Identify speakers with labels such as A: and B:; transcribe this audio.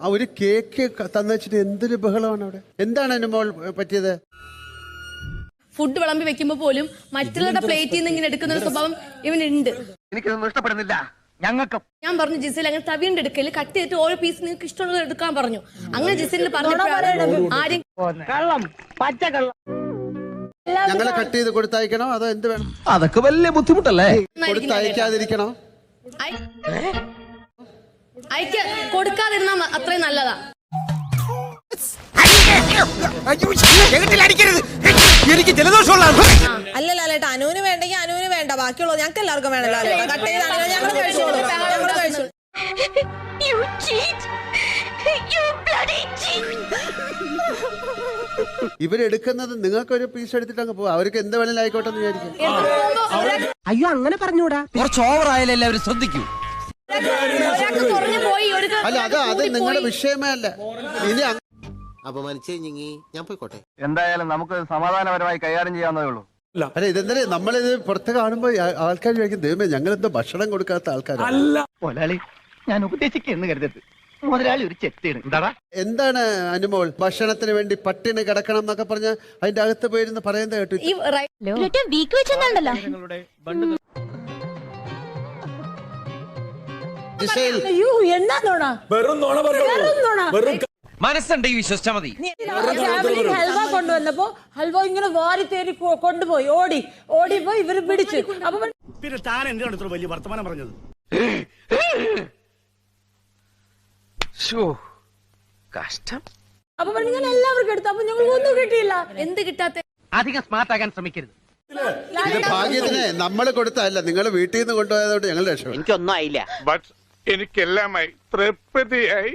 A: ആ ഒരു കേക്ക് തന്നു വെച്ചിട്ട് എന്തൊരു ബഹളമാണ് അവിടെ. എന്താണ് അനുമോൾ പറ്റിയത്?
B: ഫുഡ് വിളമ്പി വെക്കുമ്പോ പോലും മറ്റുള്ളവരുടെ പ്ലേറ്റിൽ നിന്ന് ഇങ്ങനെ എടുക്കുന്ന ഒരു സ്വഭാവം ഇവനുണ്ട്.
C: എനിക്കൊന്നും ഇഷ്ടപ്പെടുന്നില്ല. ഞങ്ങൾക്കും
B: ഞാൻ പറഞ്ഞു ജിസേൽ അങ്ങനെ തവിയുടെ എടുക്കല് കട്ട് ചെയ്തിട്ട് ഓരോ പീസ് നിങ്ങൾക്ക് ഇഷ്ടമുള്ളത് എടുക്കാൻ പറഞ്ഞു. അങ്ങനെ ജിസേലിന് പറഞ്ഞു ആരും
C: കള്ളം, പച്ചക്കള്ളം.
A: ഞങ്ങളെ കട്ട് ചെയ്ത് കൊടുത്തയക്കണോ അതോ എന്ത് വേണം?
D: അതൊക്കെ വലിയ ബുദ്ധിമുട്ടല്ലേ?
A: കൊടുത്തയക്കാതിരിക്കണോ?
B: അയക്ക കൊടുക്കാതിരുന്നാ അത്രയും നല്ലതാ.
D: എനിക്ക് ജലദോഷമുള്ള
E: അല്ല ലാലേട്ടാ, അനുവിന് വേണ്ടെങ്കിൽ അനുവിന് വേണ്ട, ബാക്കിയുള്ളത് ഞങ്ങൾക്ക് എല്ലാവർക്കും വേണം. ലാലേട്ടാ കട്ട് ചെയ്താണ് ഞങ്ങൾ കഴിച്ചോളൂ.
A: ഇവരെടുക്കുന്നത് നിങ്ങൾക്കൊരു പീസ് എടുത്തിട്ട് അങ്ങ് പോകും. അവർക്ക് എന്ത് വേണേലും ആയിക്കോട്ടെ എന്ന് വിചാരിക്കും.
D: അയ്യോ അങ്ങനെ പറഞ്ഞൂടാ, കുറച്ച് ഓവറായാലും എല്ലാവരും ശ്രദ്ധിക്കൂ.
A: അല്ല അത് നിങ്ങളുടെ വിഷയമേ അല്ല. ഇനി
F: അപമാനിച്ചേ ഞാൻ പോയിക്കോട്ടെ.
C: എന്തായാലും നമുക്ക് സമാധാനപരമായി കൈകാര്യം ചെയ്യാവുന്നതേ ഉള്ളൂ.
A: അല്ല ഇതെന്താ നമ്മളിത് പുറത്ത് കാണുമ്പോ ആൾക്കാർ ചോദിക്കും ദൈവമേ ഞങ്ങളെന്തോ ഭക്ഷണം കൊടുക്കാത്ത ആൾക്കാരാണ്.
C: മുതലാളി, ഞാൻ ഉപദേശിക്കുന്നു കരുതരുത്. മുതലാളി ഒരു ചെത്തിയാണ്.
A: എന്താണ് അനുമോൾ ഭക്ഷണത്തിന് വേണ്ടി പട്ടിണി കിടക്കണം എന്നൊക്കെ പറഞ്ഞ അതിന്റെ അകത്ത് പോയിരുന്ന് പറയുന്നത് കേട്ടു.
B: വീക്ക് വെച്ചെന്നുണ്ടല്ലോ.
D: മനസ്സുണ്ടെങ്കിൽ വിശ്വസിച്ചാ മതി.
E: ഹൽവ കൊണ്ടുവന്നപ്പോ ഹൽവ ഇങ്ങനെ വാരി തേരി കൊണ്ടുപോയി, ഓടിപ്പോയി ഇവര് പിടിച്ചു. അപ്പൊ
G: പിന്നെ താൻ എന്തിനാണ് ഇത്ര വലിയ വർത്തമാനം പറഞ്ഞത്?
D: കഷ്ടം.
E: അപ്പൊ ഞാൻ എല്ലാവർക്കും എടുത്തു. അപ്പൊ ഞങ്ങൾക്ക് ഒന്നും കിട്ടിയില്ല.
B: എന്ത് കിട്ടാത്ത
C: അധികം സ്മാർട്ട് ആകാൻ ശ്രമിക്കരുത്.
A: ഇത് ഭാഗ്യത്തിന് നമ്മൾ കൊടുത്തല്ല, നിങ്ങൾ വീട്ടിൽ നിന്ന് കൊണ്ടുപോയതുകൊണ്ട് ഞങ്ങൾ രക്ഷപ്പെട്ടു.
C: എനിക്കൊന്നും ആയില്ല.
H: എനിക്കെല്ലാമായി തൃപ്തിയായി.